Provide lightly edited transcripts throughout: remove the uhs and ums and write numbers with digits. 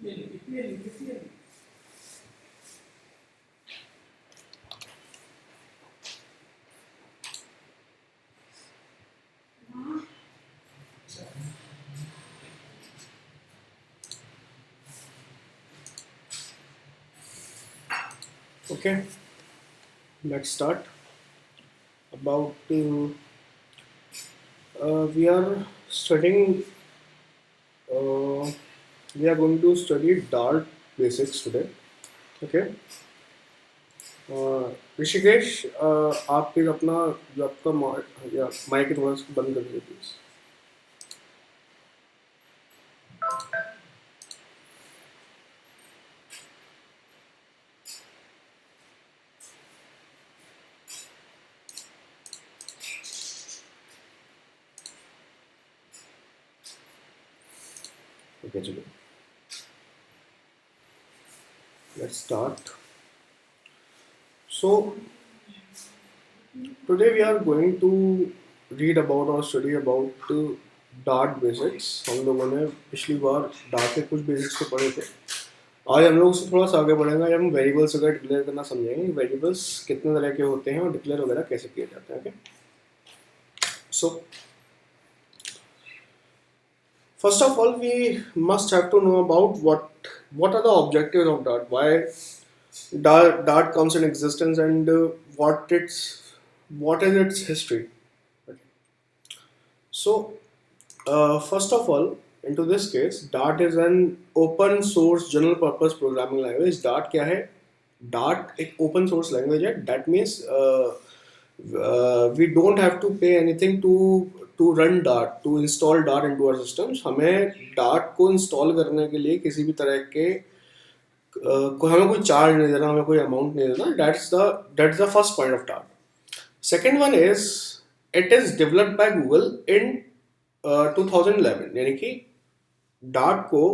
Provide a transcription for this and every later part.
Okay, let's start. About we are studying. Uh, we are going to study Dart basics today. Okay. Rishikesh आप please अपना जो आपका या mic थोड़ा सा बंद कर दीजिए प्लीज. ओके चलो, let's start. So today we are going to read about और स्टडी अबाउट डार्ट बेसिक्स. हम लोगों ने पिछली बार डार्ट के कुछ बेसिक्स तो पढ़े थे. आज हम लोग उससे थोड़ा सा आगे बढ़ेंगे. आज हम वेरिएबल्स वगैरह डिक्लेयर करना समझेंगे. वेरिएबल्स कितने तरह के होते हैं और डिक्लेयर वगैरह कैसे किए जाते हैं. Okay, so first of all, we must have to know about what are the objectives of Dart, why Dart comes in existence, and what is its history. Okay. So, first of all, into this case, Dart is an open source general purpose programming language. Dart क्या है? Dart एक open source language है. That means we don't have to pay anything to run Dart, to install Dart into our systems. हमें Dart को install करने के लिए किसी भी तरह के हमें कोई चार्ज नहीं देना, हमें कोई अमाउंट नहीं देना. That's the first point of Dart. Second one is it is developed by Google in 2011. यानी कि Dart को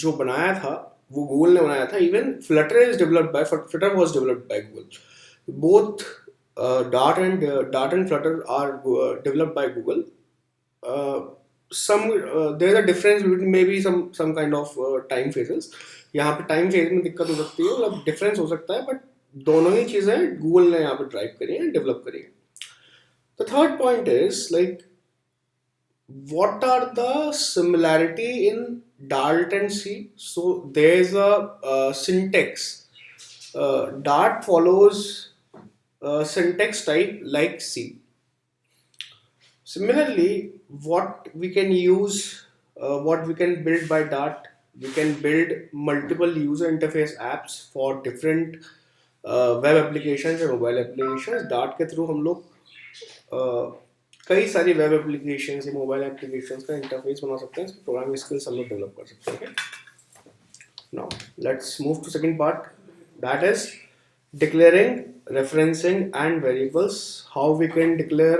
जो बनाया था वो गूगल ने बनाया था. Even Flutter was developed by Google. Both Dart and Flutter are developed by Google. There is a difference between maybe some kind of time phases. यहाँ पे टाइम फेज में दिक्कत हो सकती है, मतलब डिफरेंस हो सकता है, बट दोनों ही चीज़ें गूगल ने यहाँ पे ड्राइव करी है, डेवलप करी है. The third point is like what are the similarity in Dart and C? So there is a syntax. Dart follows syntax type like C. Similarly, what we can use, what we can build by Dart, we can build multiple user interface apps for different web applications and mobile applications. Dart के through हम लोग कई सारी web applications या mobile applications का interface बना सकते हैं. प्रोग्रामिंग स्किल्स हम लोग डेवलप कर सकते हैं. Now let's move to second part, that is declaring, referencing and variables. How we can declare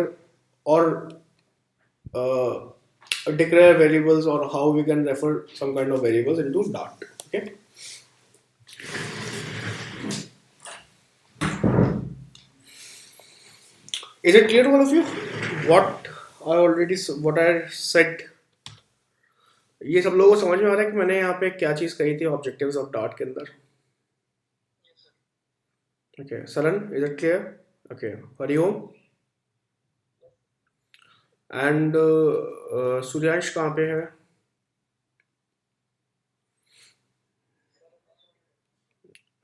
और declare variables, or how we can refer some kind of variables into Dart. Okay. Is it clear to all of you? What I said, ये सब लोगों को समझ में आ रहा है कि मैंने यहाँ पे क्या चीज कही थी ऑब्जेक्टिव्स ऑफ डार्ट के अंदर. Okay Saran, is it clear? Okay, Hariom and Suryansh कहाँ पे है?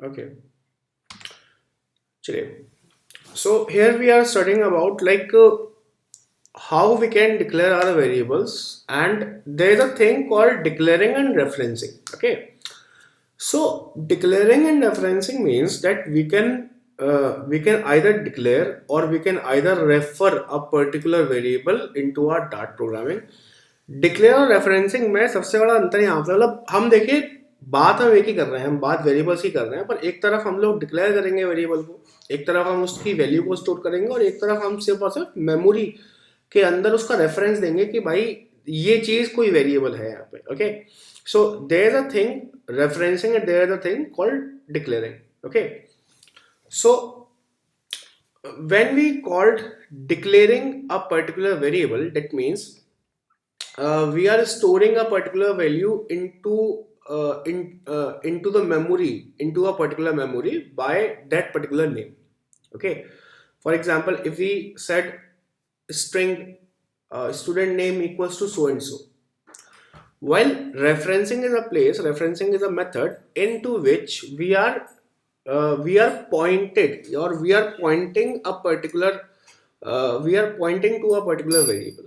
ओके चलिए. So here we are studying about like how we can declare our variables, and there is a thing called declaring and referencing. Okay, so declaring and referencing means that we can either declare or we can either refer a particular variable into our Dart programming. Declare और referencing में सबसे बड़ा अंतर यहाँ पे, मतलब हम देखिए बात हम एक ही कर रहे हैं, हम बात वेरिएबल्स ही कर रहे हैं, पर एक तरफ हम लोग डिक्लेयर करेंगे वेरिएबल को, एक तरफ हम उसकी वैल्यू को स्टोर करेंगे, और एक तरफ हम सिर्फ और सिर्फ मेमोरी के अंदर उसका रेफरेंस देंगे कि भाई ये चीज कोई वेरिएबल है यहाँ पे. Okay, so there is a thing referencing and there is a thing called declaring. Okay, so when we called declaring a particular variable, that means we are storing a particular value into into the memory, into a particular memory by that particular name. Okay, for example, if we said string student name equals to so and so, while referencing is a place, referencing is a method into which we are pointed, or we are pointing a particular we are pointing to a particular variable.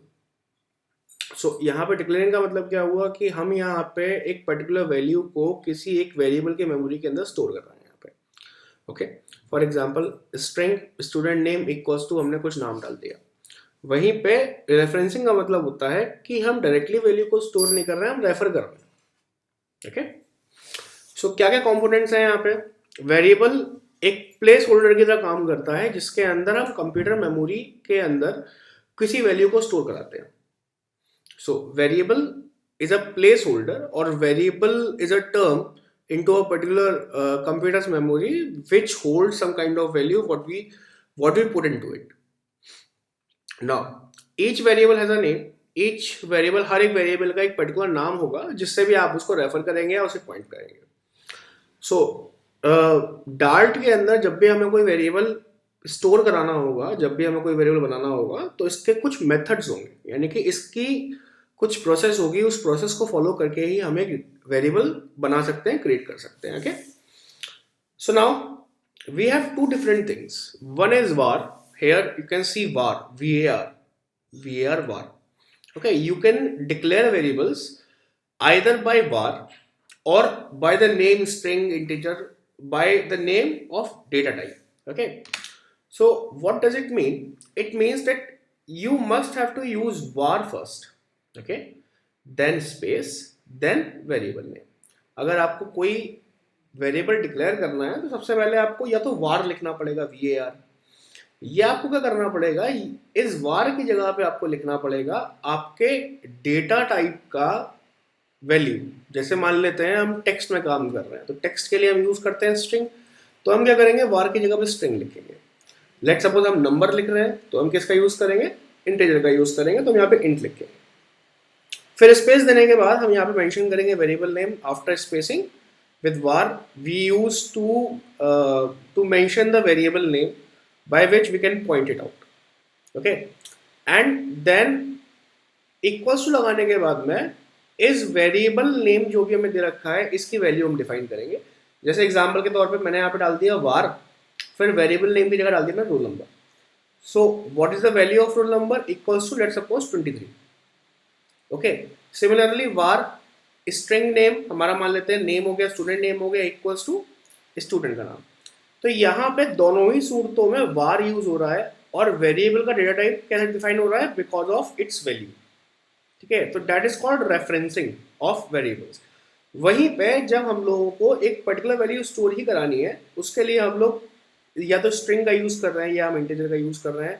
सो यहाँ पे declaring का मतलब क्या हुआ कि हम यहाँ पे एक पर्टिकुलर वैल्यू को किसी एक वेरिएबल के मेमोरी के अंदर स्टोर कर रहे हैं यहाँ पे. Okay, for example string student name equals to, हमने कुछ नाम डाल दिया. वहीं पे रेफरेंसिंग का मतलब होता है कि हम डायरेक्टली वैल्यू को स्टोर नहीं कर रहे हैं, हम रेफर कर रहे हैं. ओके, सो क्या क्या कंपोनेंट्स हैं यहाँ पे. वेरिएबल एक प्लेस होल्डर की तरह काम करता है जिसके अंदर हम कंप्यूटर मेमोरी के अंदर किसी वैल्यू को स्टोर कराते हैं. So variable is a placeholder, or variable is a term into a particular computer's memory which holds some kind of value what we put into it. Now each variable has a name. Each variable, हर एक variable का एक particular नाम होगा जिससे भी आप उसको refer करेंगे या उसे पॉइंट करेंगे. So डार्ट के अंदर जब भी हमें कोई वेरिएबल स्टोर कराना होगा, जब भी हमें कोई वेरिएबल बनाना होगा, तो इसके कुछ मेथड्स होंगे, यानी कि इसकी कुछ प्रोसेस होगी. उस प्रोसेस को फॉलो करके ही हम एक वेरिएबल बना सकते हैं, क्रिएट कर सकते हैं. Okay, so now we have two different things. One is var. Here you can see var, var. Okay, you can declare variables either by var or by the name string integer, by the name of data type. Okay, so what does it mean? It means that you must have to use var first. Okay, then space, then variable name. अगर आपको कोई variable declare करना है तो सबसे पहले आपको या तो वार लिखना पड़ेगा, var, या आपको क्या करना पड़ेगा, इस वार की जगह पे आपको लिखना पड़ेगा आपके डेटा टाइप का वैल्यू. जैसे मान लेते हैं हम टेक्स्ट में काम कर रहे हैं, तो टेक्स्ट के लिए हम यूज करते हैं स्ट्रिंग, तो हम क्या करेंगे, वार की जगह पे स्ट्रिंग लिखेंगे. लेट सपोज हम नंबर लिख रहे हैं, तो हम किसका यूज करेंगे, इंटीजर का यूज करेंगे, तो हम यहाँ पे इंट लिखेंगे. फिर स्पेस देने के बाद हम यहाँ पे मेंशन करेंगे variable name. After spacing with var we use to mention the variable name by which we can point it out. okay, and then equals to लगाने के बाद में इस वेरिएबल नेम जो भी हमें दे रखा है इसकी वैल्यू हम डिफाइन करेंगे. जैसे एग्जांपल के तौर पे मैंने यहाँ पे डाल दिया var, फिर वेरिएबल नेम की जगह डाल दिया roll number. So what is the value of roll number, equals to let's suppose 23. Okay, similarly var string name हमारा मान लेते हैं, नेम हो गया, स्टूडेंट नेम हो गया, इक्वल्स टू स्टूडेंट का नाम. तो यहाँ पे दोनों ही सूरतों में वार यूज हो रहा है और वेरिएबल का डेटा टाइप कैसे डिफाइन हो रहा है, बिकॉज ऑफ इट्स वैल्यू. ठीक है, तो that is called referencing of variables. वहीं पे जब हम लोगों को एक पर्टिकुलर वैल्यू स्टोर ही करानी है, उसके लिए हम लोग या तो स्ट्रिंग का यूज कर रहे हैं या हम इंटीजर का यूज कर रहे हैं,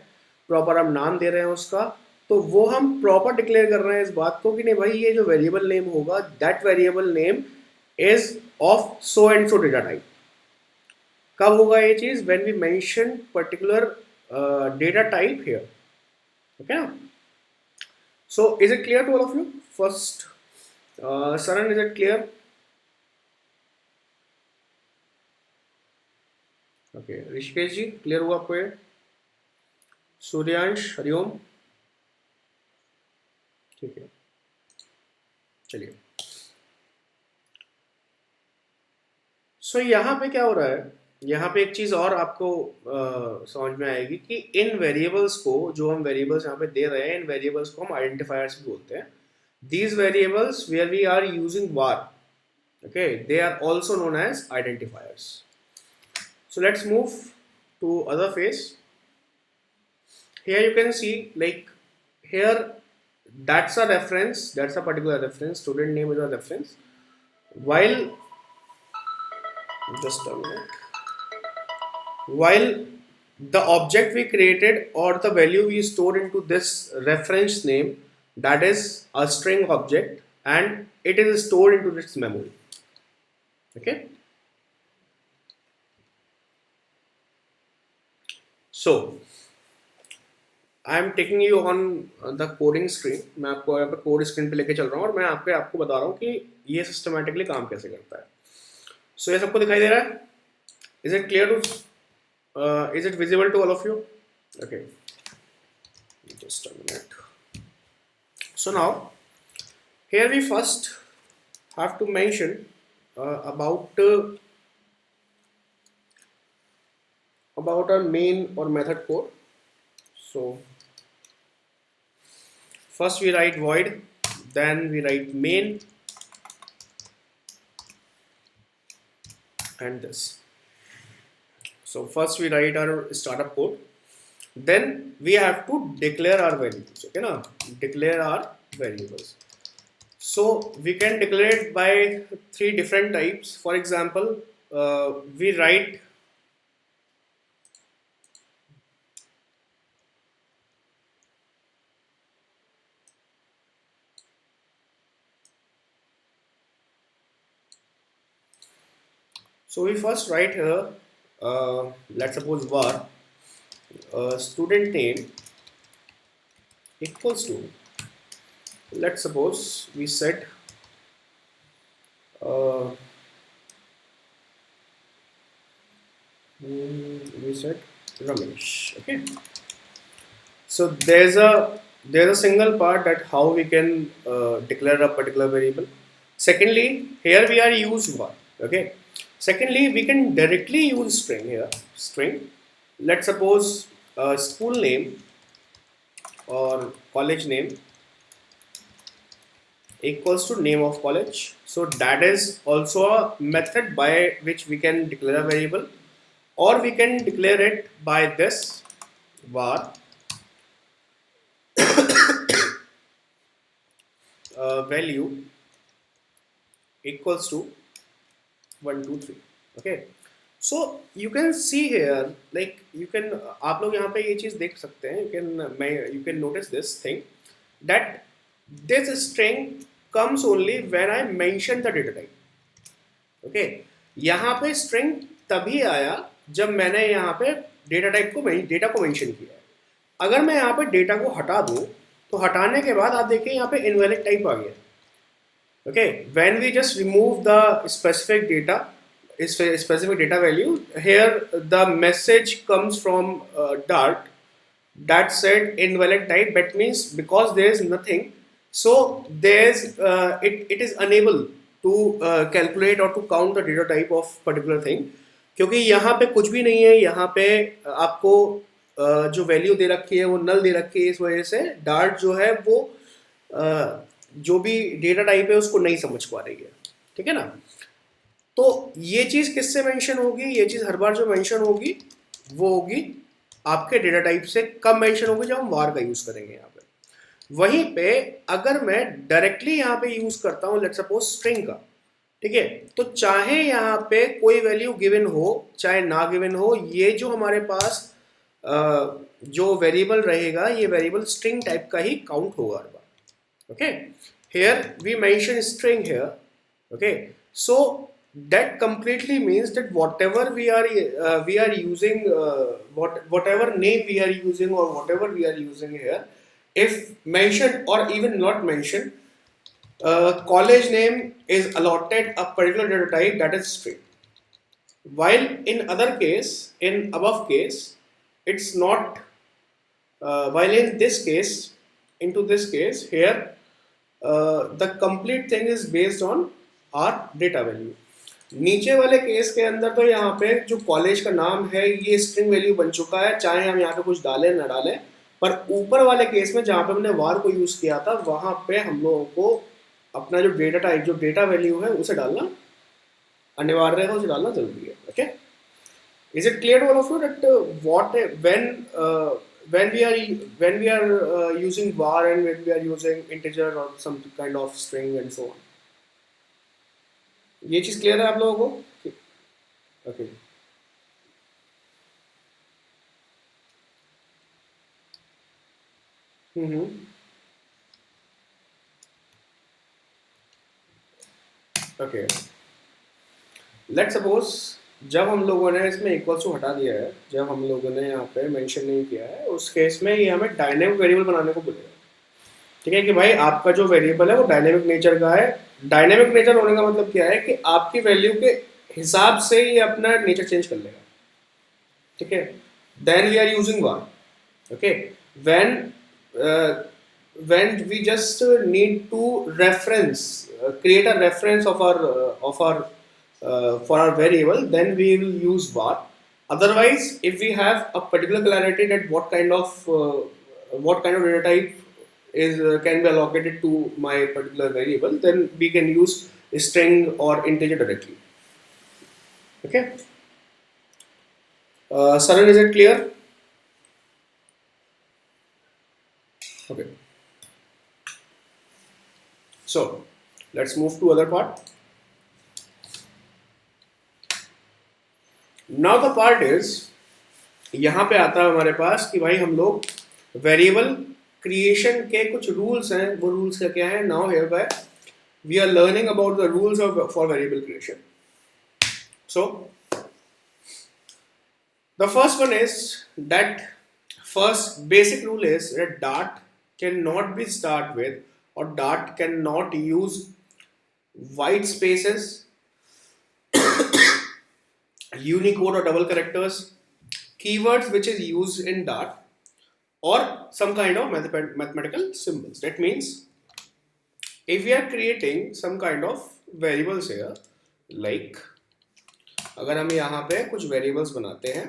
प्रॉपर हम नाम दे रहे हैं उसका, तो वो हम प्रॉपर डिक्लेयर कर रहे हैं इस बात को कि नहीं भाई ये जो वेरिएबल नेम होगा, that variable name is of so and so data type. कब होगा ये चीज, when we mention particular data type here. Okay, so is it clear to all of you? First Saran, is it clear? Okay, Rishikesh ji clear हुआ आपको ये? सूर्यांश, हरिओम. ठीक है, चलिए. सो यहाँ पे क्या हो रहा है, यहाँ पे एक चीज और आपको समझ में आएगी कि इन वेरिएबल्स को, जो हम वेरिएबल्स यहाँ पे दे रहे हैं, इन वेरिएबल्स को हम आइडेंटिफायर्स भी बोलते हैं. These variables where we are using var, okay, they are also known as identifiers. So let's move to other phase. Here you can see, like here, that's a reference, that's a particular reference, student name is a reference, while just a minute, while the object we created or the value we stored into this reference name, that is a string object, and it is stored into its memory. Okay, so I am taking you on the coding screen, मैं आपको यहाँ पे code screen पे लेके चल रहा हूँ और मैं आपको बता रहा हूँ कि ये सिस्टमेटिकली काम कैसे करता है. सो ये सबको दिखाई दे रहा है? Is it clear to, is it visible to all of you? Okay, just a minute. So now here we first have to mention about our main or method code. So first we write void, then we write main and this. So first we write our startup code, then we have to declare our variables. Okay, now declare our variables. So we can declare it by three different types. For example, we write so we first write here, let's suppose var student name equals to, let's suppose we set uh, we set Ramesh. Okay, so there's a single part that how we can declare a particular variable. Secondly, here we are use var. Okay, secondly we can directly use string here, string. Let's suppose school name or college name equals to name of college. So that is also a method by which we can declare a variable, or we can declare it by this var value equals to 1 2 3. Okay, so you can see here, like you can, आप लोग यहाँ पे ये चीज देख सकते हैं, you can notice this thing that this string comes only when I mention the data type. Okay, यहाँ पे string तभी आया जब मैंने यहाँ पे डेटा को मेंशन किया है. अगर मैं यहाँ पे डेटा को हटा दूं तो हटाने के बाद आप देखिए यहाँ पे इनवैलिड टाइप आ गया. Okay, when we just remove the specific data value, here the message comes from Dart that said invalid type. That means because there is nothing, so there's it is unable to calculate or to count the data type of particular thing, क्योंकि यहाँ पे कुछ भी नहीं है. यहाँ पे आपको जो वैल्यू दे रखी है वो नल दे रखी है. इस वजह से डार्ट जो है वो जो भी डेटा टाइप है उसको नहीं समझ पा रही है. ठीक है ना. तो ये चीज किससे मेंशन होगी? ये चीज हर बार जो मेंशन होगी वो होगी आपके डेटा टाइप से कब मेंशन होगी? जब हम वार का यूज करेंगे यहाँ पे. वहीं पे अगर मैं डायरेक्टली यहाँ पे यूज करता हूँ लेट्स सपोज स्ट्रिंग का, ठीक है, तो चाहे यहाँ पे कोई वैल्यू गिवन हो चाहे ना गिवन हो, ये जो हमारे पास जो वेरिएबल रहेगा ये वेरिएबल स्ट्रिंग टाइप का ही काउंट होगा हर बार. Okay, here we mention string here. Okay, so that completely means that whatever we are using, whatever name we are using or whatever we are using here, if mentioned or even not mentioned, college name is allotted a particular data type, that is string. While in other case, in above case, it's not. While in this case, into this case here, the complete thing is based on our data value. नीचे वाले case के अंदर तो यहाँ पे जो college का नाम है ये स्ट्रिंग वैल्यू बन चुका है, चाहे हम यहाँ पे कुछ डालें ना डालें. पर ऊपर वाले केस में जहाँ पे हमने वार को यूज किया था वहां पे हम लोगों को अपना जो डेटा टाइप जो डेटा वैल्यू है उसे डालना अनिवार्य है, उसे डालना जरूरी है. Okay, is it clear to all of you that what when we are using var and when we are using integer or some kind of string and so on? ये चीज क्लियर है आप लोगों को? Okay, okay. Let's suppose जब हम लोगों ने इसमें इक्वल्स टू हटा दिया है, जब हम लोगों ने यहाँ पे मेंशन नहीं किया है, उस केस में ये हमें डायनेमिक वेरिएबल बनाने को बोलेगा। ठीक है कि भाई आपका जो वेरिएबल है वो डायनेमिक नेचर का है। डायनेमिक नेचर होने का मतलब क्या है कि आपकी वैल्यू के हिसाब से ये अपना नेचर चेंज कर लेगा। ठीक है, then we are using one. Okay, when when we just need to reference create a reference of our for our variable, then we will use var. Otherwise, if we have a particular clarity that what kind of data type is can be allocated to my particular variable, then we can use string or integer directly. Okay, Saran, is it clear? Okay, so let's move to other part. Now the part is, यहाँ पे आता है हमारे पास कि भाई हम लोग variable creation के कुछ रूल्स हैं। वो रूल्स का क्या है? Now here by we are learning about the rules of for variable creation. So the first one is that first basic rule is that Dart cannot be start with, or Dart cannot use white spaces, Unicode or double characters, keywords which is used in Dart, or some kind of mathematical symbols. That means if we are creating some kind of variables here, like अगर हम यहाँ पे कुछ variables बनाते हैं,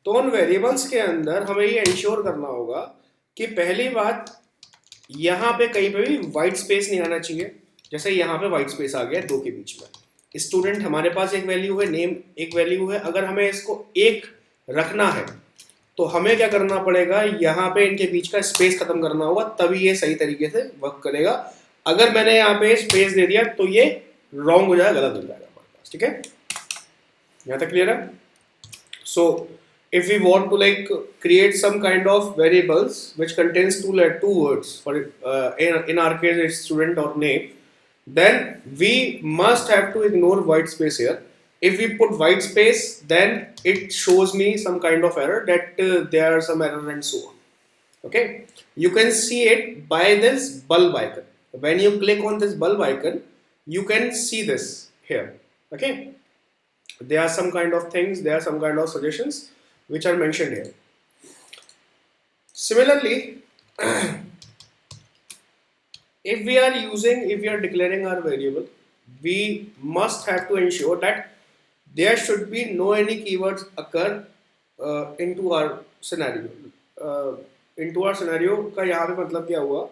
तो उन variables के अंदर हमें ये इंश्योर करना होगा कि पहली बात यहाँ पे कहीं पे भी वाइट स्पेस नहीं आना चाहिए। जैसे यहाँ पे वाइट स्पेस आ गया दो के बीच में, स्टूडेंट हमारे पास एक वैल्यू है, नेम एक वैल्यू है। अगर हमें इसको एक रखना है तो हमें क्या करना पड़ेगा? यहाँ पे इनके बीच का स्पेस खत्म करना होगा, तभी ये सही तरीके से वर्क करेगा। अगर मैंने यहाँ पे स्पेस दे दिया तो ये रॉन्ग हो जाएगा, गलत हो जाएगा हमारे पास। ठीक है, यहाँ तक क्लियर है? सो if we want to like create some kind of variables which contains two words, for in our case it's student or name, then we must have to ignore white space here. If we put white space, then it shows me some kind of error that there are some error and so on. Okay, you can see it by this bulb icon. When you click on this bulb icon, you can see this here. Okay, there are some kind of things, there are some kind of suggestions which are mentioned here. Similarly, if we are declaring our variable, we must have to ensure that there should be no any keywords occur into our scenario. Into our scenario का यहाँ पे मतलब क्या हुआ?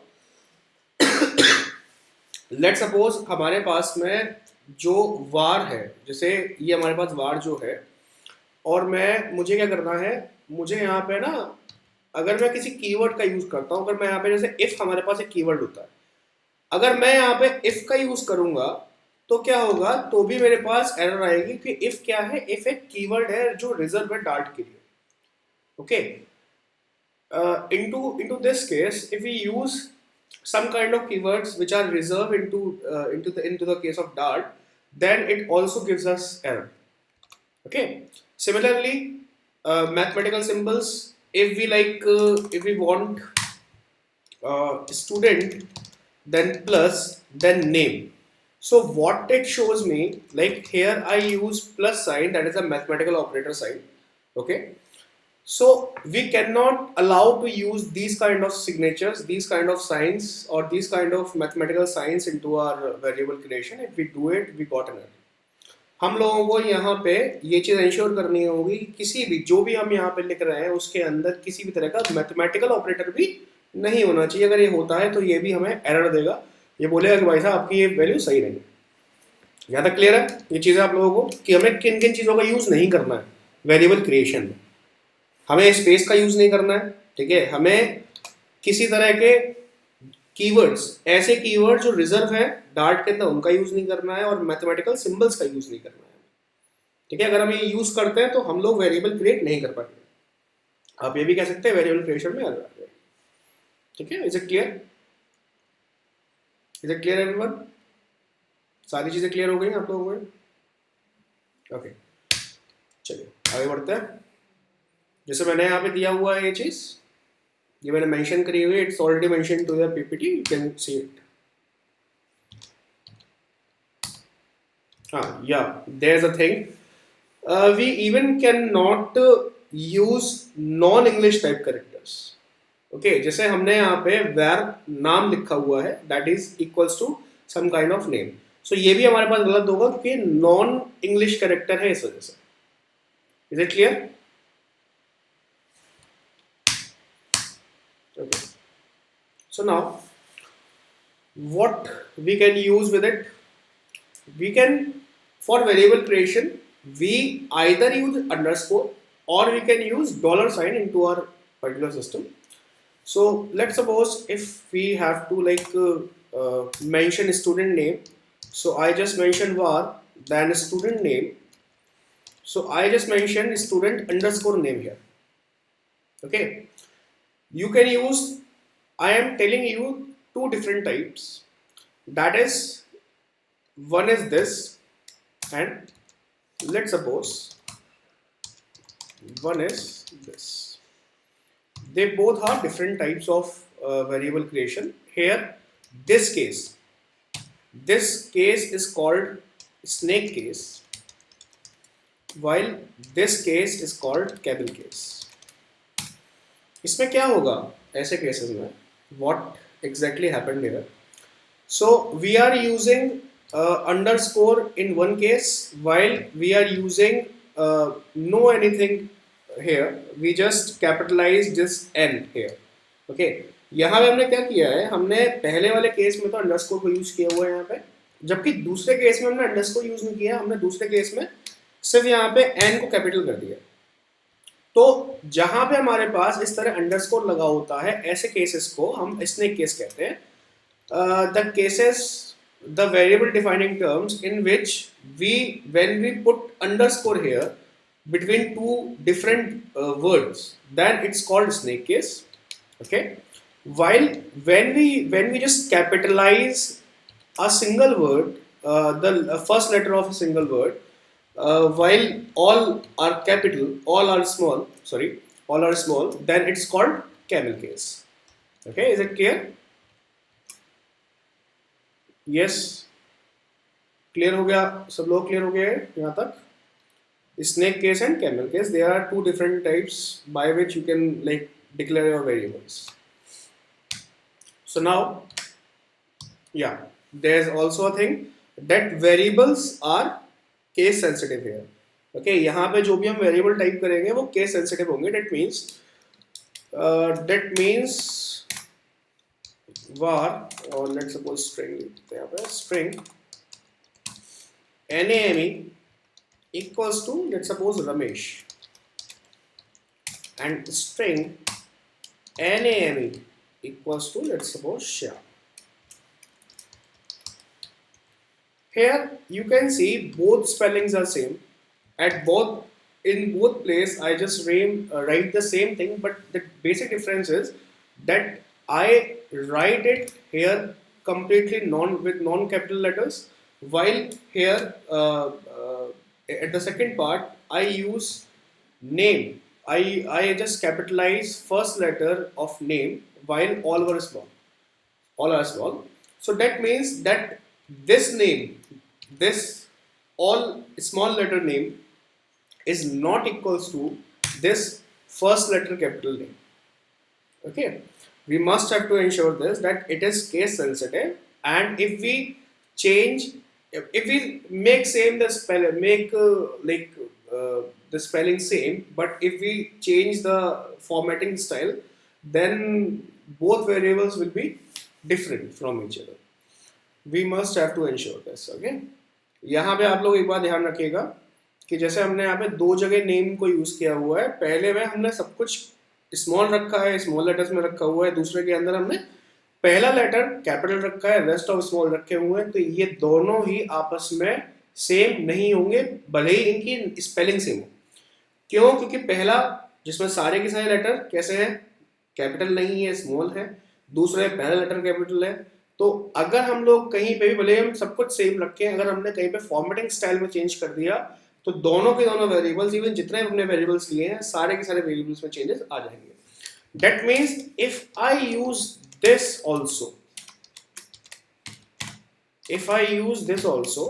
Let's suppose हमारे पास में जो var है, जैसे ये हमारे पास var जो है, और मुझे क्या करना है? मुझे यहाँ पे ना, अगर मैं किसी कीवर्ड का यूज करता हूँ, अगर मैं यहाँ पे जैसे इफ हमारे पास एक कीवर्ड होता है, अगर मैं यहाँ पे इफ का यूज करूंगा तो क्या होगा? तो भी मेरे पास एरर आएगी कि इफ क्या है? इफ एक कीवर्ड है जो रिजर्व है डार्ट के लिए. Okay, into this case, if we use some kind of keywords which are reserved into the case of Dart, then it also gives us error. Okay, similarly, mathematical symbols, if we want student, then plus, then name. So what it shows me, like here I use plus sign, that is a mathematical operator sign. Okay, so we cannot allow to use these kind of signatures, these kind of signs, or these kind of mathematical signs into our variable creation. If we do it, we got an error. हम लोगों को यहाँ पे ये चीज़ ensure करनी होगी, किसी भी जो भी हम यहाँ पे लिख रहे हैं उसके अंदर किसी भी तरह का मैथमेटिकल ऑपरेटर भी नहीं होना चाहिए। अगर ये होता है तो ये भी हमें एरर देगा, ये बोलेगा कि भाई साहब आपकी ये वैल्यू सही नहीं है। यहाँ तक क्लियर है ये चीज़ें आप लोगों को कि हमें किन किन चीज़ों का यूज़ नहीं करना है वेरिएबल क्रिएशन में? हमें स्पेस का यूज़ नहीं करना है, ठीक है। हमें किसी तरह के कीवर्ड्स, ऐसे कीवर्ड जो रिजर्व है डार्ट के अंदर, उनका यूज नहीं करना है, और मैथमेटिकल सिंबल्स का यूज नहीं करना है, ठीक है। अगर हम ये यूज करते हैं तो हम लोग वेरिएबल क्रिएट नहीं कर पाएंगे। आप ये भी कह सकते हैं वेरिएबल क्रिएशन में एरर आ गया, ठीक है। Is it clear? Is it clear everyone? सारी चीजें क्लियर हो गई आप लोगों को? ओके, चलिए आगे बढ़ते हैं। जैसे मैंने यहाँ पे दिया हुआ है ये चीज, ये मैंने मेंशन करी हुई है, it's already mention to the PPT, you can see it. हाँ या there is a thing, we even can not use non English type characters. Okay, जैसे हमने यहाँ पे वेर नाम लिखा हुआ है, that is equals to some kind of name, so ये भी हमारे पास गलत होगा क्योंकि नॉन इंग्लिश करेक्टर है इस वजह से। Is it clear? Okay. So now, what we can use with it? We can, for variable creation, we either use underscore or we can use dollar sign into our particular system. So let's suppose if we have to mention student name. So I just mentioned var, then student name. So I just mentioned student underscore name here. Okay. You can use, I am telling you two different types, that is, one is this, and let's suppose one is this. They both are different types of variable creation. Here this case is called snake case, while this case is called camel case. इसमें क्या होगा ऐसे cases में, what exactly happened here? So we are using underscore in one case, while we are using no anything here. We just capitalize this n here. Okay, यहाँ पे हमने क्या किया है, हमने पहले वाले केस में तो अंडरस्कोर को यूज किया हुआ है यहाँ पे, जबकि दूसरे केस में हमने अंडरस्कोर यूज नहीं किया, हमने दूसरे केस में सिर्फ यहाँ पे n को कैपिटल कर दिया। तो जहां पे हमारे पास इस तरह अंडरस्कोर लगा होता है, ऐसे केसेस को हम स्नेक केस कहते हैं। The cases, the variable defining terms in which when we put underscore here between two different words, then it's called snake case. Okay, while when we just capitalize a single word, the first letter of a single word, while all are capital, all are small, then it's called camel case. Okay, is it clear? Yes, clear हो गया? सब लोग clear हो गए यहाँ तक? Snake case and camel case, they are two different types by which you can declare your variables. So now, yeah, there's also a thing that variables are case sensitive है। Okay, यहाँ पे जो भी हम वेरिएबल टाइप करेंगे वो case sensitive होंगे। That means var, और लेट्स सपोज स्ट्रिंग लिखते हैं यहाँ पे, string name equals to let's suppose Ramesh, and string name equals to let's suppose Shyam. Here you can see both spellings are same. In both place I just write the same thing, but the basic difference is that I write it here completely with non-capital letters, while here at the second part I use name. I just capitalize first letter of name while all are small. So that means that this name, this all small letter name is not equals to this first letter capital name. Okay, we must have to ensure this, that it is case sensitive, and if we change, if we make same the spell, make the spelling same, but if we change the formatting style, then both variables will be different from each other. We must have to ensure this. Okay, यहाँ पे आप लोग एक बात ध्यान रखिएगा कि जैसे हमने यहाँ पे दो जगह नेम को यूज किया हुआ है, पहले में हमने सब कुछ स्मॉल रखा है, स्मॉल लेटर्स में रखा हुआ है, दूसरे के अंदर हमने पहला लेटर कैपिटल रखा है, रेस्ट ऑफ स्मॉल रखे हुए हैं, तो ये दोनों ही आपस में सेम नहीं होंगे, भले ही इनकी स्पेलिंग सेम हो। क्यों? क्योंकि पहला जिसमें सारे के सारे लेटर कैसे हैं, कैपिटल नहीं है, स्मॉल है, दूसरे पहला लेटर कैपिटल है। तो अगर हम लोग कहीं पे भी, भले हम सब कुछ सेम रखें, अगर हमने कहीं पे फॉर्मेटिंग स्टाइल में चेंज कर दिया तो दोनों के दोनों वेरिएबल्स, इवन जितने हमने वेरिएबल्स लिए हैं, सारे के सारे वेरिएबल्स में चेंजेस आ जाएंगे. That means if I use this also, if I use this also,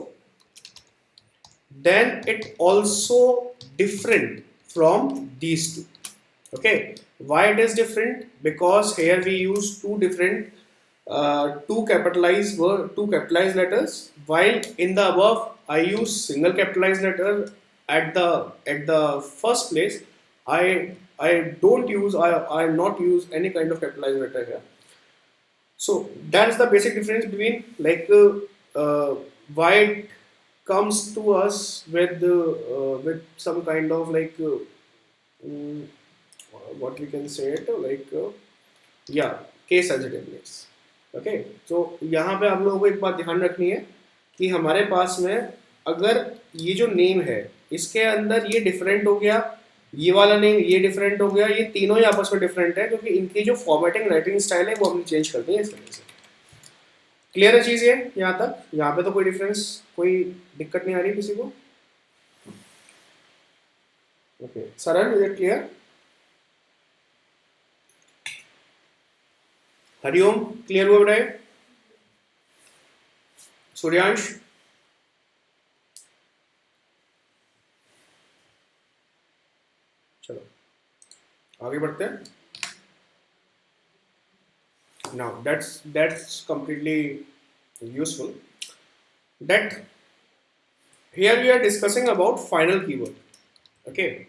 then it also different from these two. Okay, why it is different? Because here we use two different two capitalized letters, while in the above I use single capitalized letter at the first place. I don't use, I not use any kind of capitalized letter here. So that's the basic difference between why it comes to us with some kind of mm, what we can say it yeah, case sensitiveness. Okay, तो यहाँ पे आप लोगों को एक बात ध्यान रखनी है कि हमारे पास में अगर ये जो नेम है इसके अंदर ये डिफरेंट हो गया, ये वाला नेम ये डिफरेंट हो गया, ये तीनों ही आपस में डिफरेंट है क्योंकि इनकी जो फॉर्मेटिंग राइटिंग स्टाइल है वो हमने चेंज कर दी है इस तरह से. क्लियर है चीज़ ये यहाँ तक? यहाँ पे तो कोई डिफरेंस, कोई दिक्कत नहीं आ रही किसी को? ओके, सरल, is it clear? Hariom, clear हुआ बेटा? सूर्यांश, चलो आगे बढ़ते हैं. Now that's completely useful. That here we are discussing about final keyword. Okay,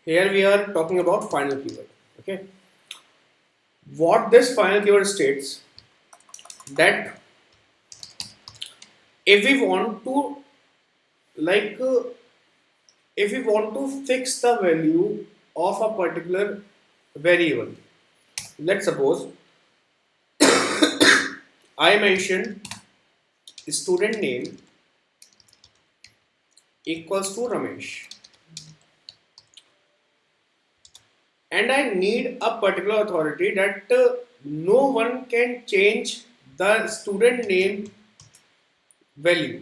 here we are talking about final keyword. Okay, what this final keyword states, that if we want to like if we want to fix the value of a particular variable, let's suppose I mentioned student name equals to Ramesh, and I need a particular authority that no one can change the student name value.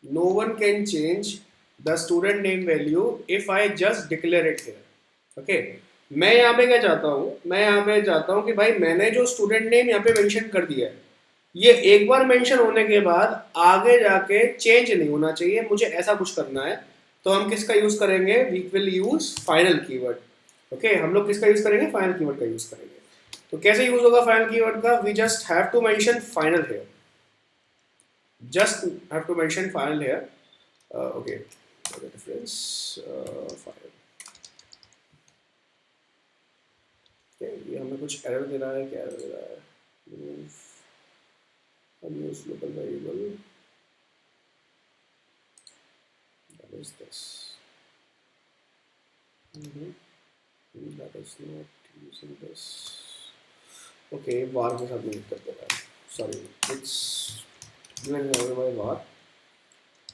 No one can change the student name value if I just declare it here. Okay, मैं यहाँ पे क्या चाहता हूँ, मैं यहाँ पे चाहता हूँ कि भाई मैंने जो स्टूडेंट नेम यहाँ पे मेंशन कर दिया है, ये एक बार मेंशन होने के बाद आगे जाके चेंज नहीं होना चाहिए, मुझे ऐसा कुछ करना है. तो हम किसका यूज करेंगे? We will use final keyword. Okay, हम लोग किसका यूज करेंगे? फाइनल कीवर्ड का यूज करेंगे. तो कैसे यूज होगा फाइनल कीवर्ड का? We just have to mention final here, just have to mention final here. Okay, the difference final. Okay, ये हमें कुछ एरर दे रहा है, क्या एरर दे रहा है? Remove unused local variable. That is this. That is not using this. Okay, var के साथ नहीं कर दे रहा है. Sorry, it's given by var.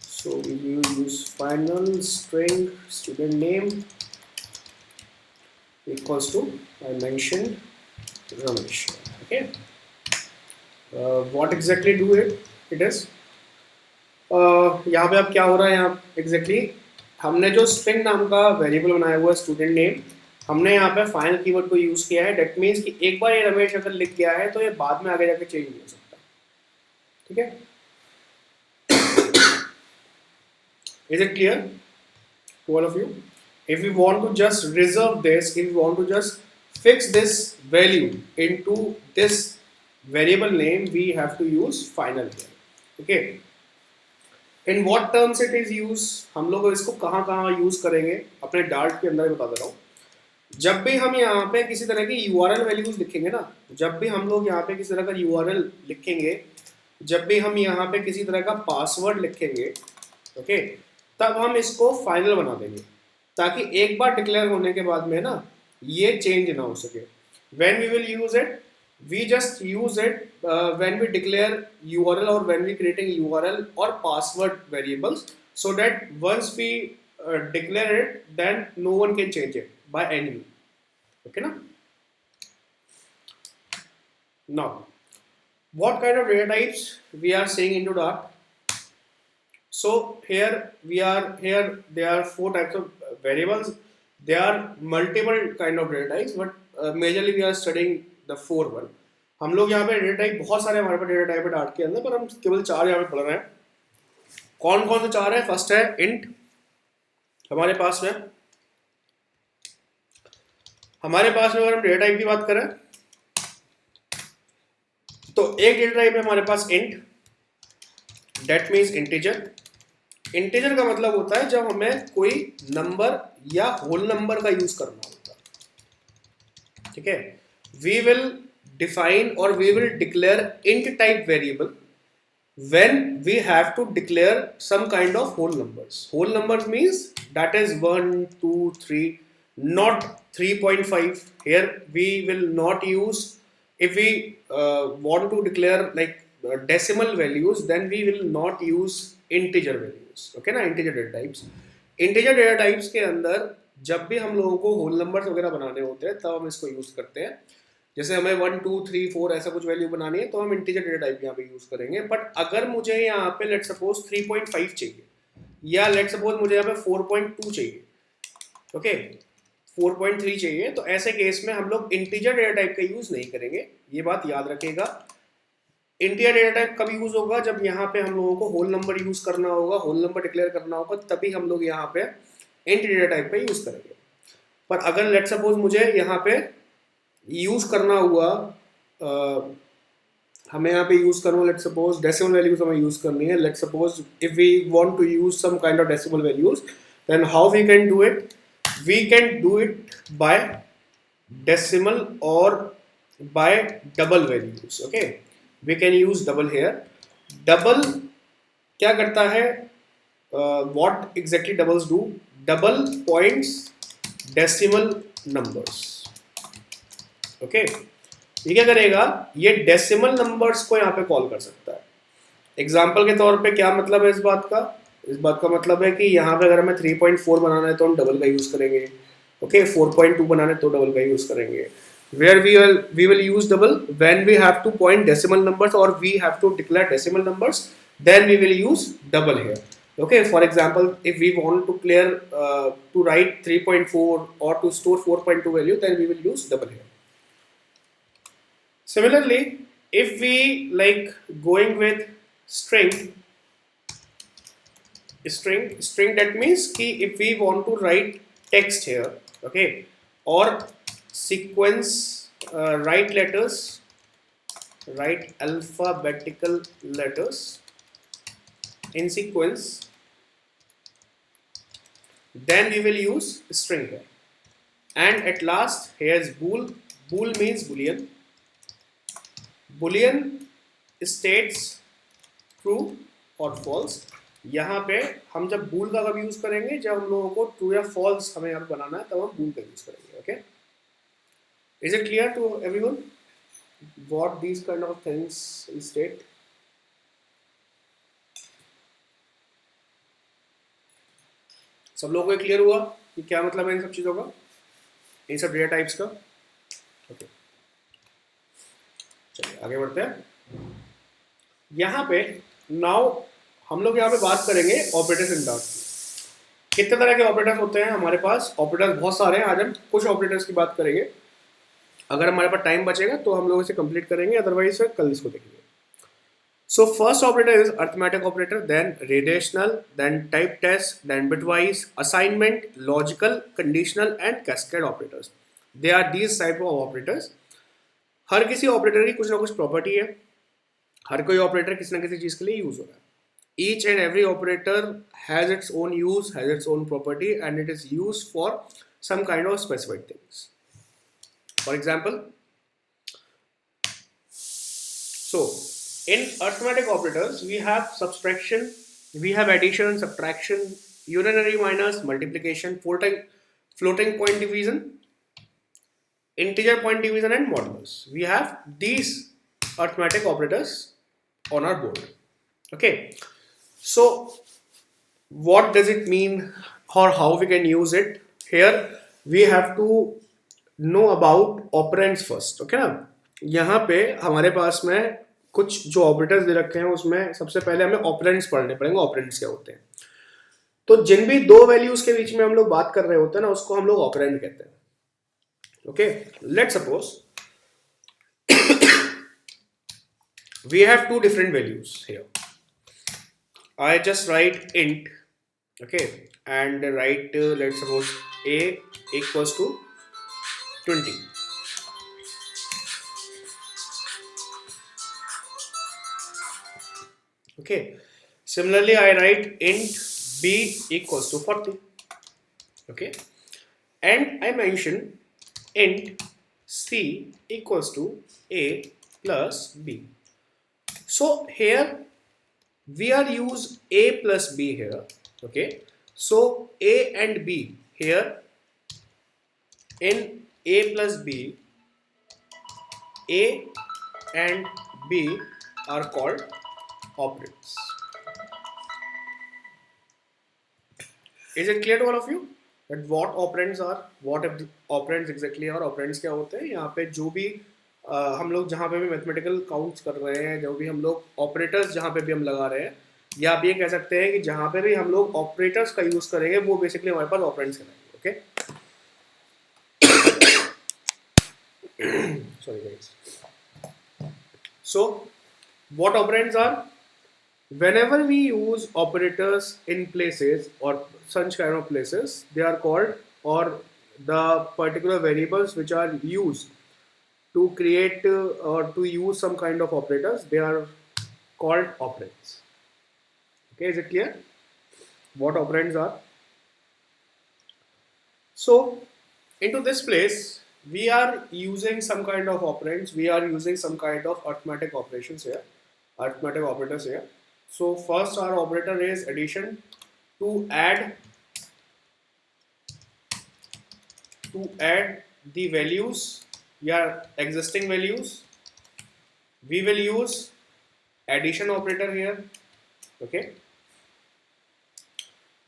So we will use final string student name equals to, I mentioned, Ramesh. Okay, what exactly do it is यहाँ पे अब क्या हो रहा है? यहाँ exactly हमने जो string नाम का वेरिएबल बनाया हुआ है स्टूडेंट नेम, हमने यहाँ पे फाइनल कीवर्ड को यूज किया है. डेट मीन्स कि एक बार ये रमेश अगर लिख गया है तो ये बाद में आगे जाके चेंज नहीं हो सकता. ठीक है, is it clear to all of you? If we want to just reserve this, if we want to just fix this value into this variable name, we have to use final here. Okay, in what terms it is used, हम लोग इसको कहाँ कहाँ use करेंगे अपने dart के अंदर बता दे रहा हूँ. जब भी हम यहाँ पे किसी तरह की URL वैल्यूज लिखेंगे ना, जब भी हम लोग यहाँ पे किसी तरह का URL लिखेंगे, जब भी हम यहाँ पे किसी तरह का पासवर्ड लिखेंगे, ओके, तब हम इसको फाइनल बना देंगे ताकि एक बार डिक्लेयर होने के बाद में ना ये चेंज ना हो सके. When we will use it, we just use it when we declare URL or when we creating URL or password variables, so that once we declare it, then no one can change it by any means. Okay na? Now, what kind of data types we are seeing into Dart? So here there are four types of variables. There are multiple kind of data types, but majorly we are studying the four one. हम लोग यहाँ पे data type बहुत सारे हमारे पास data type है dart के अंदर, पर हम केवल चार यहाँ पे पढ़ रहे हैं. कौन कौन से चार है? फर्स्ट है इंट. हमारे पास में अगर हम डेटा टाइप की बात करें तो एक डेटा टाइप है हमारे पास int. That means integer. Integer का मतलब होता है जब हमें कोई नंबर या होल नंबर का यूज करना होता है. ठीक है. वी विल डिफाइन और we will declare int type variable when we have to declare some kind of whole numbers. Whole numbers means that is 1, 2, 3, not 3.5. Here we will not use, if we want to declare like decimal values, then we will not use integer values. Okay ना, integer data types. Integer data types के अंदर जब भी हम लोगों को whole numbers वगैरह बनाने होते हैं तब हम इसको यूज करते हैं. जैसे हमें 1, 2, 3, 4 ऐसा कुछ वैल्यू बनानी है तो हम इंटीजर डेटा टाइप यहाँ पे यूज करेंगे. बट अगर मुझे यहाँ पे लेट सपोज 3.5 चाहिए या लेट सपोज मुझे यहाँ पे 4.2 चाहिए, ओके 4.3 चाहिए, तो ऐसे केस में हम लोग इंटीजर डेटा टाइप का यूज नहीं करेंगे. ये बात याद रखिएगा. इंटीजर डेटा टाइप कब यूज होगा? जब यहाँ पे हम लोगों को होल नंबर यूज करना होगा, होल नंबर डिक्लेयर करना होगा, तभी हम लोग यहाँ पे इंट डेटा टाइप का यूज करेंगे. पर अगर लेट सपोज मुझे यहाँ पे यूज करना हुआ, हमें यहाँ पे यूज करना, लेट सपोज डेसिमल वैल्यूज हमें यूज करनी है. Let suppose if we want to use some kind of decimal values, then how we can do it? We can do it by decimal और by double values. Okay, we can use double here. Double क्या करता है? What exactly doubles do? Double points decimal numbers. Okay, ये क्या करेगा? ये decimal numbers को यहाँ पे कॉल कर सकता है. एग्जाम्पल के तौर पे क्या मतलब है इस बात का? इस बात का मतलब है कि यहाँ पे अगर हमें 3.4 बनाना है तो हम डबल का यूज करेंगे. ओके, 4.2 बनाना है तो डबल का यूज करेंगे. Where we will use double when we have to point decimal numbers और we have to declare decimal numbers, then we will use double here. Okay, for example, if we want to clear to write 3.4 or to store 4.2 value, then we will use double here. Similarly, if we like going with string that means कि if we want to write text here, okay, or sequence, write letters, write alphabetical letters in sequence, then we will use string here. And at last here is bool. Bool means boolean. Boolean states true or false. यहाँ पे हम जब bool का कब use करेंगे? जब हम लोगों को true या false हमें यहाँ बनाना है तब हम bool का यूज करेंगे. Okay, is it clear to everyone what these kind of things state? सब लोगों को क्लियर हुआ कि क्या मतलब है इन सब चीजों का, इन सब डेटा टाइप्स का? ओके, चलिए आगे बढ़ते हैं. यहाँ पे नाउ हम लोग यहाँ पे बात करेंगे ऑपरेटर्स इन डार्ट की. कितने तरह के ऑपरेटर्स होते हैं हमारे पास? ऑपरेटर्स बहुत सारे हैं. आज हम कुछ ऑपरेटर्स की बात करेंगे. अगर हमारे पास टाइम बचेगा तो हम लोग इसे कंप्लीट करेंगे, अदरवाइज कल इसको देखेंगे. So first operator is arithmetic operator, then relational, then type test, then bitwise, assignment, logical, conditional and cascade operators. They are these type of operators. हर किसी ऑपरेटर की कुछ ना कुछ प्रॉपर्टी है. हर कोई ऑपरेटर किसी ना किसी चीज के लिए यूज हो रहा है. Each and every operator has its own use, has its own property, and it is used for some kind of specified things. For example, so in arithmetic operators, we have subtraction, we have addition, subtraction, unary minus, multiplication, floating point division, integer point division and modulus. We have these arithmetic operators on our board. Okay, so what does it mean or how we can use it? Here we have to know about operands first. Okay ना, यहाँ पे हमारे पास में कुछ जो operators दे रखे हैं उसमें सबसे पहले हमें ऑपरेंड्स पढ़ने पड़ेंगे, ऑपरेंड्स क्या होते हैं। तो जिन भी दो वैल्यूज के बीच में हम लोग बात कर रहे होते हैं ना, उसको हम लोग ऑपरेंड कहते हैं। Okay, let suppose we have two different values here. I just write int, okay, and write let's suppose a equals to 20. Okay, similarly I write int b equals to 40. Okay, and I mention int c equals to a plus b. So here we are use a plus b here. Okay, so a and b here, in a plus b, a and b are called operands. Is it clear to all of you that what operands are, what operands exactly are? Operands क्या होते हैं? यहाँ पे जो भी हम लोग जहाँ पे भी मैथमेटिकल काउंट्स कर रहे हैं, जो भी हम लोग ऑपरेटर्स जहाँ पे भी हम लगा रहे हैं, या आप ये कह सकते हैं कि जहाँ पे भी हम लोग ऑपरेटर्स का यूज करेंगे वो बेसिकली हमारे पास ऑपरेंड्स कहलाएंगे। Okay, sorry guys. So what operands are? Whenever we use operators in places or such kind of places, they are called, or the particular variables which are used to create or to use some kind of operators, they are called operands. Okay, is it clear what operands are? So into this place we are using some kind of operands, we are using some kind of arithmetic operations here, arithmetic operators here. So first our operator is addition. To add the values, yeah, existing values, we will use addition operator here. Okay,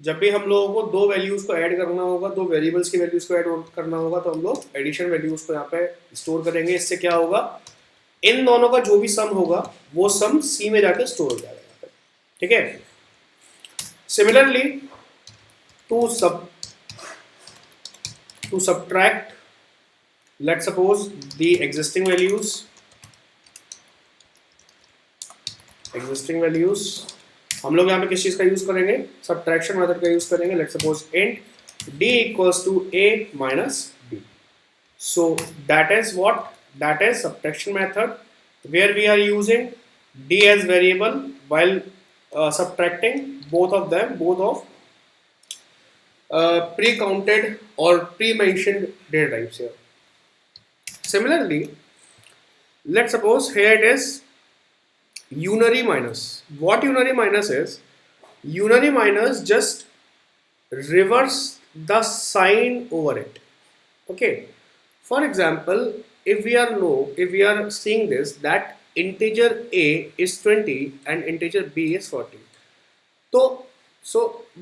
जब भी हम लोगों को दो values को add करना होगा, दो वेरिएबल्स की वैल्यूज को ऐड करना होगा, तो हम लोग एडिशन वैल्यूज को यहाँ पे स्टोर करेंगे। इससे क्या होगा, इन दोनों का जो भी सम होगा वो सम सी में जाके स्टोर हो जाएगा यहाँ पे। ठीक है, similarly to subtract, let's suppose the existing values हम लोग यहाँ पे किस चीज का यूज करेंगे, सब्ट्रैक्शन मेथड का यूज करेंगे। Let's suppose int d equals to a minus b. So that is what, that is subtraction method where we are using d as variable while subtracting both of them, both of pre-counted or pre-mentioned data types here. Similarly, let's suppose here it is unary minus. What unary minus is? Unary minus just reverse the sign over it. Okay, for example, if we are seeing this, that integer a is 20 and integer b is 40, so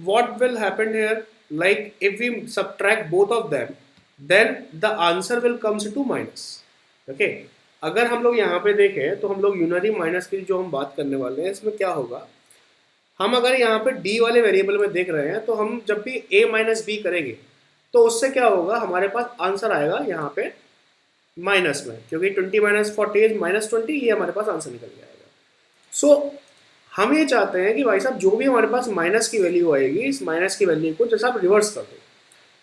what will happen here, like if we subtract both of them, then the answer will comes to minus. Okay, अगर हम लोग यहाँ पे देखें तो हम लोग unary minus की जो हम बात करने वाले हैं, इसमें क्या होगा, हम अगर यहाँ पे d वाले वेरिएबल में देख रहे हैं, तो हम जब भी a माइनस बी करेंगे तो उससे क्या होगा, हमारे पास आंसर आएगा यहाँ पे माइनस में, क्योंकि 20 माइनस 40 इज माइनस 20, ये हमारे पास आंसर निकल जाएगा। सो हम ये चाहते हैं कि भाई साहब जो भी हमारे पास माइनस की वैल्यू आएगी, इस माइनस की वैल्यू को जैसे आप रिवर्स कर दो।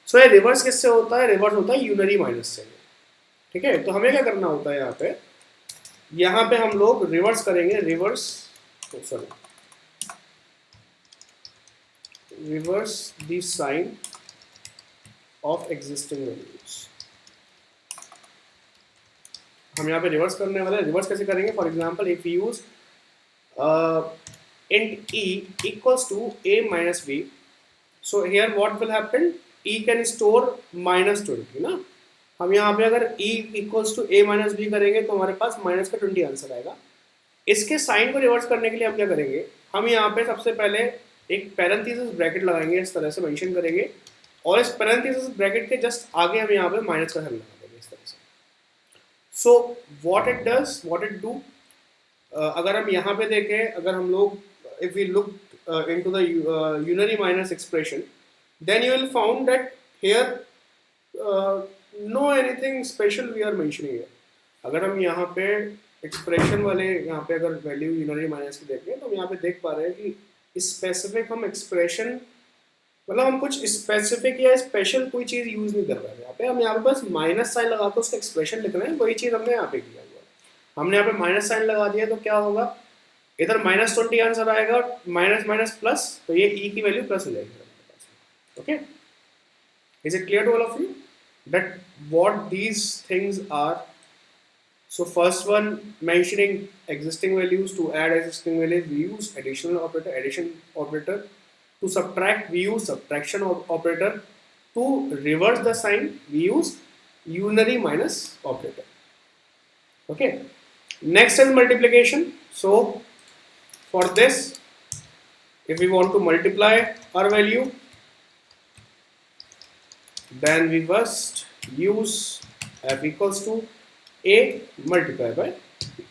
सो ये रिवर्स किससे होता है, रिवर्स होता है यूनरी माइनस से। ठीक है, तो हमें क्या करना होता है, यहाँ पे हम लोग रिवर्स करेंगे, reverse the sign of existing values. हम यहाँ पे रिवर्स करने वाले हैं। रिवर्स कैसे करेंगे, for example if you use int e equals to a minus b, so here what will happen, e can store minus 20 ना। हम यहाँ पे अगर e equals to a minus b करेंगे तो हमारे पास माइनस का 20 आंसर आएगा। इसके साइन को रिवर्स करने के लिए हम क्या करेंगे, हम यहाँ पे सबसे पहले एक पैरेंथेसिस ब्रैकेट लगाएंगे, इस तरह से मेंशन करेंगे, और इस पैरेंथेसिस ब्रैकेट के जस्ट आगे हम यहाँ पे माइनस का साइन लगा देंगे इस तरह से। सो व्हाट इट डू, अगर हम यहाँ पे देखें, अगर हम लोग if we look into the unary minus expression, then you will found that here no anything special we are mentioning here. अगर हम यहाँ पे एक्सप्रेशन वाले यहाँ पे अगर वैल्यू यूनरी माइनस की देखें तो हम यहाँ पे देख पा रहे हैं कि स्पेसिफिक हम एक्सप्रेशन, मतलब हम कुछ स्पेसिफिक या स्पेशल कोई चीज़ यूज़ नहीं कर रहे हैं। यहाँ पे बस माइनस साइन लगा के उसका एक्सप्रेशन लिख रहे हैं, वही चीज़ हमने यहाँ पे किया हुआ है। हमने यहाँ पे माइनस साइन लगा दिया तो क्या होगा, इधर -20 आंसर आएगा, माइनस माइनस प्लस, तो ये ई की वैल्यू प्लस हो जाएगी। Okay, is it clear to all of you that what these things are? So first one, mentioning existing values. To add existing values we use addition operator. To subtract we use subtraction operator. To reverse the sign we use unary minus operator. Okay, next is multiplication. So for this, if we want to multiply our value, then we first use f equals to a multiplied by b.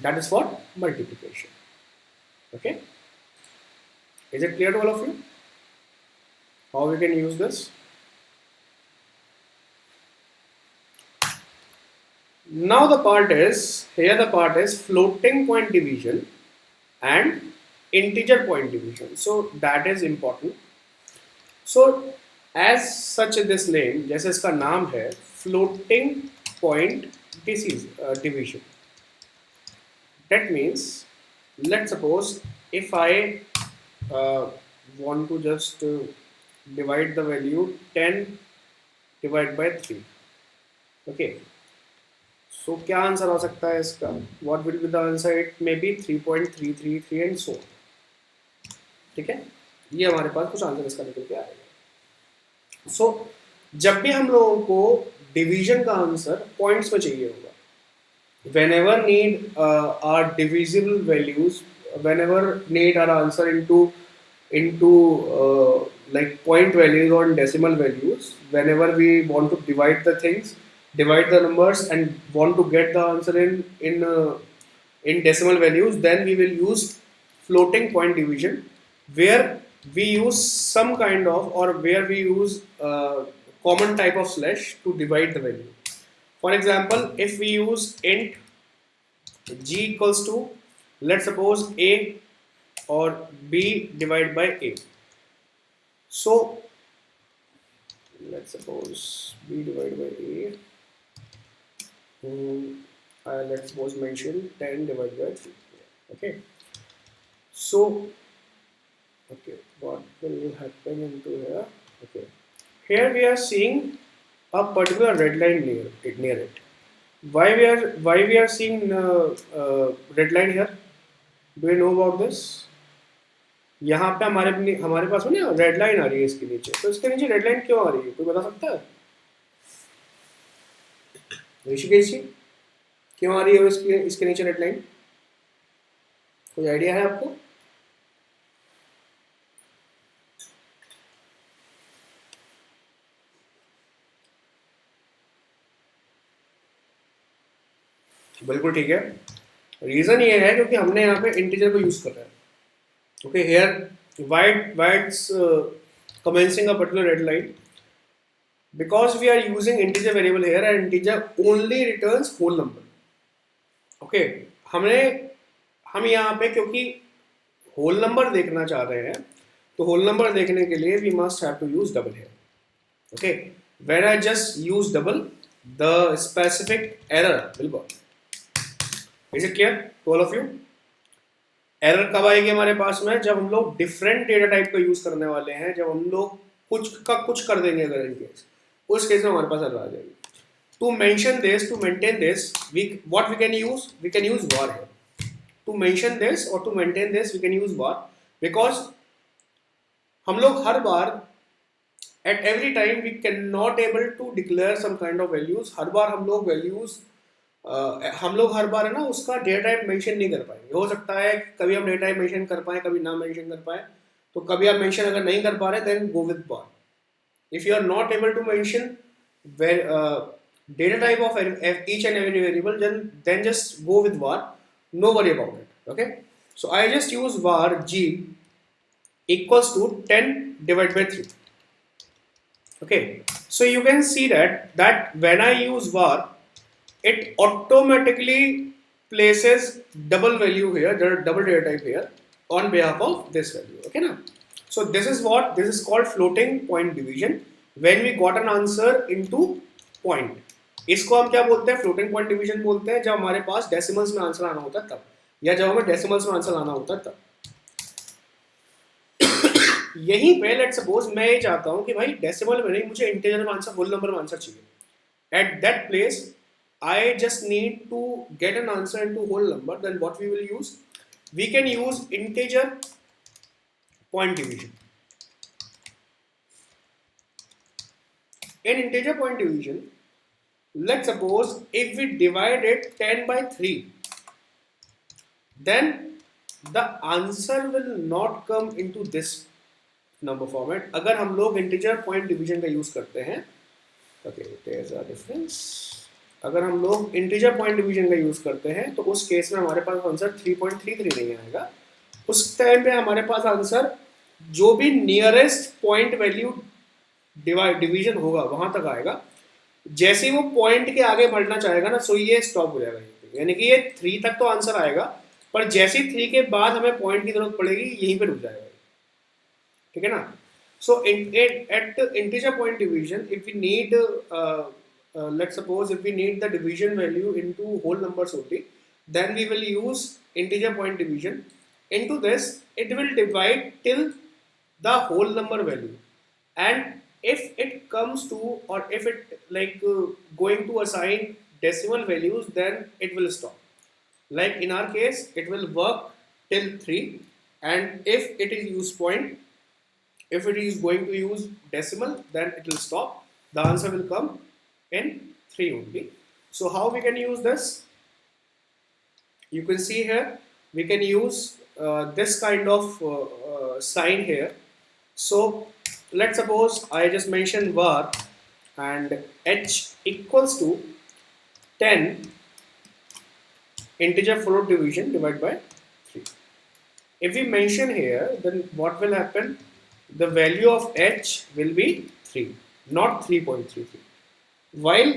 That is for multiplication. Okay, is it clear to all of you how we can use this? Now the part is floating point division and integer point division. So that is important. So as such this name, जैसे इसका नाम है floating point division. That means, let's suppose if I want to just divide the value 10 divided by 3. Okay, so क्या answer आ सकता है इसका? What will be the answer? It may be 3.333 and so on. ठीक है, ये हमारे पास कुछ answer इसका निकल के आएगा। So, जब भी हम लोगों को डिवीजन का आंसर पॉइंट्स में चाहिए होगा, whenever need our divisible values, whenever need our answer into like point values or decimal values, whenever we want to divide the things, divide the numbers and want to get the answer in decimal values, then we will use floating point division, where we use some kind of, or where we use common type of slash to divide the value. For example, if we use int g equals to, let's suppose a or b divided by a. So let's suppose b divided by a. Let's suppose mention 10 divided by 3. Okay. So okay, what will happen into here? Okay, here we are seeing a particular red line near it. Why we are seeing red line here? Do you know about this? यहाँ पे हमारे पास में ना red line आ रही है इसके नीचे, तो इसके नीचे रेड लाइन क्यों आ रही है, कोई बता सकता है? ऋषिकेश जी, क्यों आ रही है इसके नीचे रेड लाइन? कोई आइडिया है आपको? बिल्कुल ठीक है, रीजन ये है क्योंकि हमने यहाँ पे इंटीजर को यूज कर रहा है. Okay, here why it's commencing a particular red line, because we are using integer variable here and integer only returns whole number. Okay, हम यहाँ पे क्योंकि whole number देखना चाह रहे हैं, तो whole number देखने के लिए we must have to use double here. Okay, when I just use double, the specific error will go. Is it clear to all of you? Error कब आएगी हमारे पास में? जब हम लोग डिफरेंट डेटा टाइप का यूज करने वाले हैं, जब हम लोग कुछ का कुछ कर देंगे, अगर इन केस उस केस में हमारे पास एरर आ जाएगी. To mention this, to maintain this, what we can use var है. टू मेंशन दिस और to maintain this we can use var, because हम लोग हर बार at every time we can not able to declare some kind of values. हर बार हम लोग हर बार है ना उसका डेटा टाइप मेंशन नहीं कर पाएंगे. हो सकता है कभी हम डेटा टाइप मेंशन कर पाए, कभी ना मेंशन कर पाए. तो कभी आप मेंशन अगर नहीं कर पा रहे, then go with var. If you are not able to mention data type of each and every variable, then just go with var. no worry about it. Okay, so I just use var g equals to 10 divided by 3. Okay, so you can see that when I use var, it automatically places double value here, the double data type here on behalf of this value. Okay now, so this is called floating point division when we got an answer into point. इसको हम क्या बोलते हैं, floating point division बोलते हैं जब हमारे पास decimals में आंसर आना होता है तब, या जब हमें डेसिमल्स में आंसर आना होता है तब। यहीं पे लेट्स सपोज मैं ये चाहता हूं कि भाई डेसिमल में नहीं, मुझे इंटीजर में आंसर, होल नंबर में आंसर चाहिए। At that place I just need to get an answer into whole number. Then what we will use? We can use integer point division. In integer point division, let's suppose if we divide it 10 by 3, then the answer will not come into this number format. अगर हम लोग integer point division का use करते हैं, okay, there's a difference. अगर हम लोग integer point division का यूज करते हैं तो उस केस में हमारे पास आंसर 3.33 नहीं आएगा। उस टाइम पे हमारे पास आंसर जो भी नियरेस्ट पॉइंट वैल्यू डिवीजन होगा वहां तक आएगा। जैसे ही वो पॉइंट के आगे बढ़ना चाहेगा ना, सो ये स्टॉप हो जाएगा, यानी कि ये 3 तक तो आंसर आएगा, पर जैसे ही 3 के बाद हमें पॉइंट की जरूरत पड़ेगी यहीं पे रुक जाएगा। ठीक है ना? So at integer point division if we need let's suppose if we need the division value into whole numbers only, then we will use integer point division. Into this, it will divide till the whole number value, and if it comes to, or if it going to assign decimal values, then it will stop. Like in our case, it will work till 3, and if it is use point, if it is going to use decimal, then it will stop. The answer will come in 3 only. So how we can use this? You can see here we can use this kind of sign here. So let's suppose I just mentioned var and h equals to 10 integer float division divided by 3. If we mention here, then what will happen? The value of h will be 3, not 3.33. While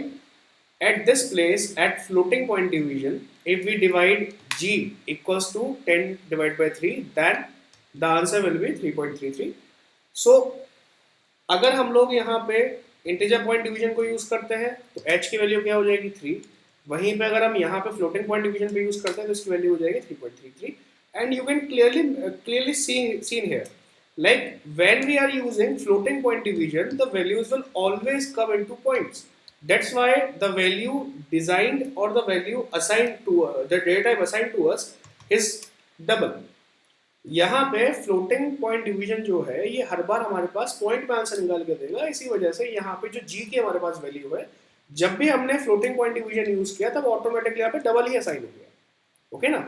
at this place, at floating point division, if we divide g equals to 10 divided by 3, then the answer will be 3.33. So अगर हम लोग यहाँ पे integer point division को use करते हैं तो h की वैल्यू क्या हो जाएगी 3। वहीं पे अगर हम यहाँ पे फ्लोटिंग पॉइंट डिवीजन पे यूज करते हैं तो इसकी वैल्यू हो जाएगी 3.33। And you can clearly seen here, like when we are using floating point division, the values will always come into points. That's why the value designed or the value assigned to the data type assigned to us is double. यहाँ पे floating point division जो है ये हर बार हमारे पास point में answer निकाल के देगा। इसी वजह से यहाँ पे जो जी की हमारे पास वैल्यू है, जब भी हमने फ्लोटिंग पॉइंट डिवीजन यूज किया तब ऑटोमेटिकली यहाँ पे डबल ही असाइन हो गया। ओके ना?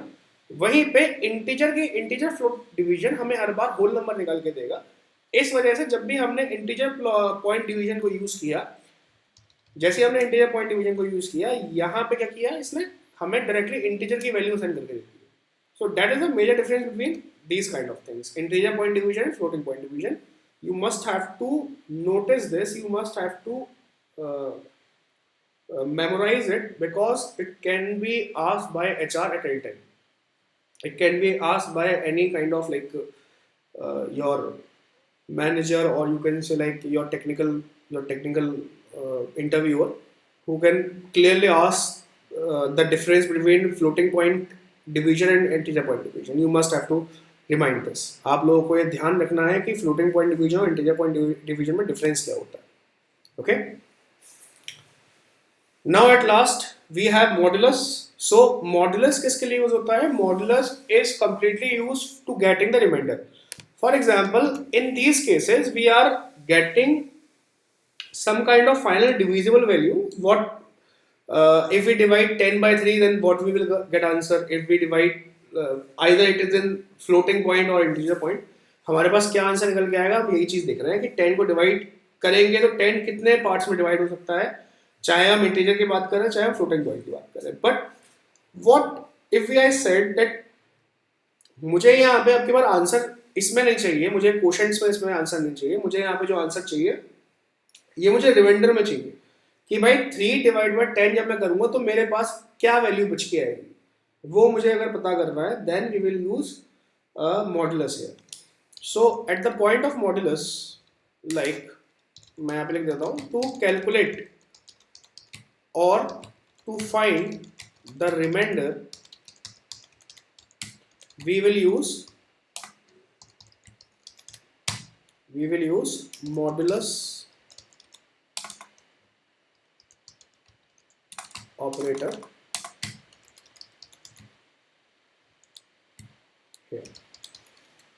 वहीं पे इंटीजर फ्लोट डिवीजन हमें हर बार होल नंबर निकाल के देगा। इस वजह से जब भी हमने इंटीजर पॉइंट डिवीजन को यूज किया, जैसे हमने इंटीजर पॉइंट डिवीजन को यूज किया, यहाँ पे क्या किया इसने, हमें डायरेक्टली इंटीजर की वैल्यू सेंड करके देती है। So that is the major difference between these kind of things, integer point division and floating point division. You must have to notice this, you must have to memorize it, because it can be asked by HR at any time. It can be asked by any kind of your manager, or you can say like your technical interviewer, who can clearly ask the difference between floating point division and integer point division. You must have to remind this. आप लोगों को ये ध्यान रखना है कि floating point division और integer point division में difference क्या होता है. Okay? Now at last we have modulus. So modulus किसके लिए यूज होता है? Modulus is completely used to getting the remainder. For example, in these cases we are getting some kind of final divisible value. What if we divide 10 by 3, then what we will get answer? If we divide either it is in floating point or integer point, हमारे पास क्या answer निकल के आएगा? हम यही चीज देख रहे हैं कि 10 को डिवाइड करेंगे तो 10 कितने पार्ट्स में डिवाइड हो सकता है, चाहे हम इंटीजर की बात करें चाहे हम फ्लोटिंग पॉइंट की बात करें. But what if we I said that मुझे यहाँ पे आपके पास आंसर इसमें नहीं चाहिए, मुझे क्वेश्चंस में इसमें आंसर नहीं चाहिए, मुझे यहाँ पे जो आंसर चाहिए ये मुझे रिमाइंडर में चाहिए कि भाई 3/10 जब मैं करूंगा तो मेरे पास क्या वैल्यू बच के आएगी, वो मुझे अगर पता करना है then we will use modulus here. So at the point of modulus, like मैं यहाँ पे लिख देता हूँ, टू कैलकुलेट और to find the remainder we will use modulus operator here.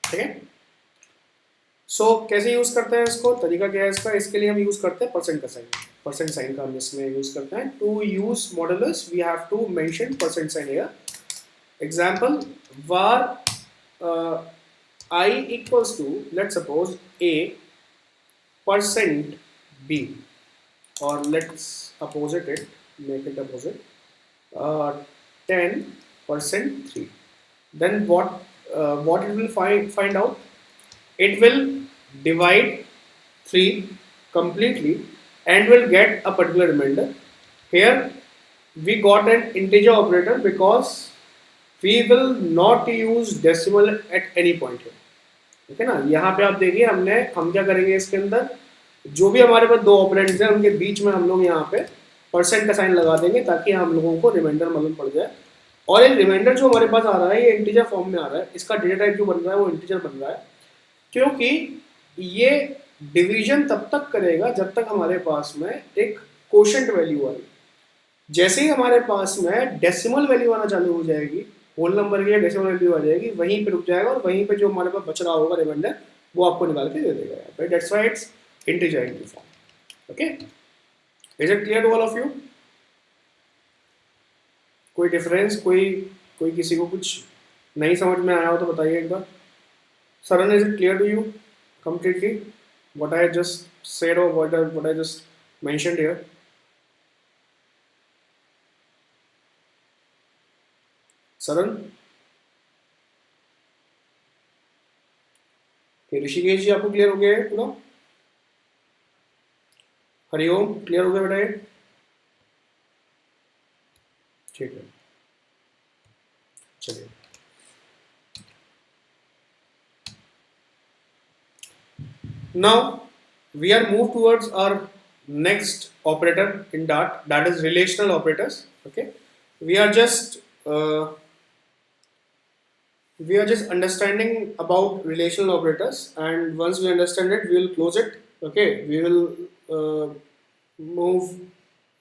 ठीक है. सो कैसे यूज करते हैं इसको, तरीका क्या है इसका, इसके लिए हम यूज करते हैं परसेंट का साइन. परसेंट साइन का हम इसमें यूज करते हैं. To use modulus we have to mention percent sign here. Example, var I equals to, let's suppose, a percent b, or let's opposite it, make it opposite, 10% 3. Then what it will find out? It will divide 3 completely and will get a particular remainder. Here we got an integer operator because we will not use decimal at any point here. ठीक है ना. यहाँ पे आप देखिए हम क्या करेंगे, इसके अंदर जो भी हमारे पास दो ऑपरेंड्स हैं उनके बीच में हम लोग यहाँ पे परसेंट का साइन लगा देंगे ताकि हम लोगों को रिमाइंडर मालूम पड़ जाए. और ये रिमाइंडर जो हमारे पास आ रहा है ये इंटीजर फॉर्म में आ रहा है, इसका डेटा टाइप जो बन रहा है वो इंटीजर बन रहा है, क्योंकि ये डिवीजन तब तक करेगा जब तक हमारे पास में एक कोशेंट वैल्यू आए. जैसे ही हमारे पास में डेसिमल वैल्यू आना चालू हो जाएगी, होल नंबर की डेसिमल वैल्यू आ जाएगी, वहीं पे रुक जाएगा और वहीं पे जो हमारे पास बच रहा होगा रिमाइंडर वो आपको निकाल के दे देगा. यहाँ पे that's why it's integer in form. Okay, is it clear to all of you? कोई डिफरेंस, कोई किसी को कुछ नहीं समझ में आया हो तो बताइए एक बार. Saran, is it clear to you completely what I just said or what I just mentioned here? Saran, Rishikesh ji आपको क्लियर हो गया है पूरा? हरिओम क्लियर हो गया बेटा ये? ठीक है, चलिए. Now we are moved towards our next operator in Dart, that is relational operators. Okay, we are just understanding about relational operators, and once we understand it, we will close it. Okay, we will move,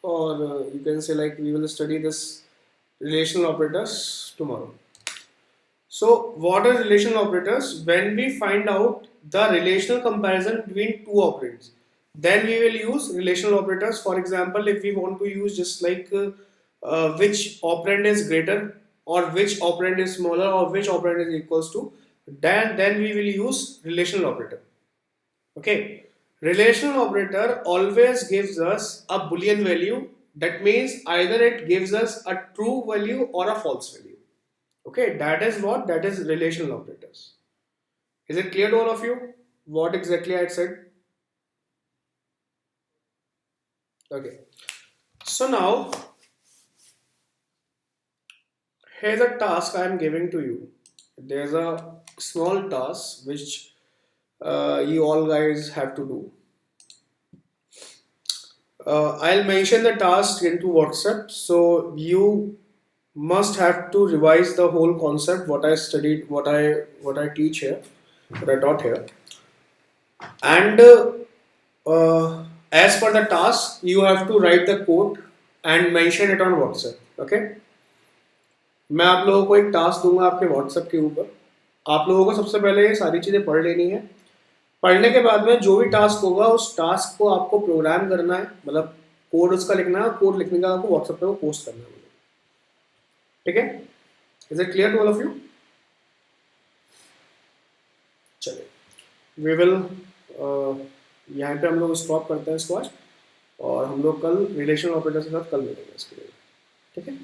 or you can say like we will study this relational operators tomorrow. So what are relational operators? When we find out the relational comparison between two operands, then we will use relational operators. For example, if we want to use just like which operand is greater or which operand is smaller or which operand is equals to, then we will use relational operator. Okay, relational operator always gives us a boolean value. That means either it gives us a true value or a false value. Okay, that is what, that is relational operators. Is it clear to all of you what exactly I said? Okay, so now here's a task I am giving to you. There's a small task which you all guys have to do. I'll mention the task into WhatsApp, so you must have to revise the whole concept, what I studied, what I teach here, what I taught here, and as per the task you have to write the code and mention it on WhatsApp. Okay, मैं आप लोगों को एक task दूंगा आपके WhatsApp के ऊपर. आप लोगों को सबसे पहले ये सारी चीज़ें पढ़ लेनी है. पढ़ने के बाद में जो भी टास्क होगा उस टास्क को आपको प्रोग्राम करना है, मतलब कोड उसका लिखना है. कोड लिखने का आपको WhatsApp पे वो पोस्ट करना है. ठीक है, is it clear to all of you? चलिए, वी विल यहाँ पे हम लोग स्टॉप करते हैं इसको आज, और हम लोग कल रिलेशनल ऑपरेटर के साथ कल मिलेंगे इसके लिए. ठीक है.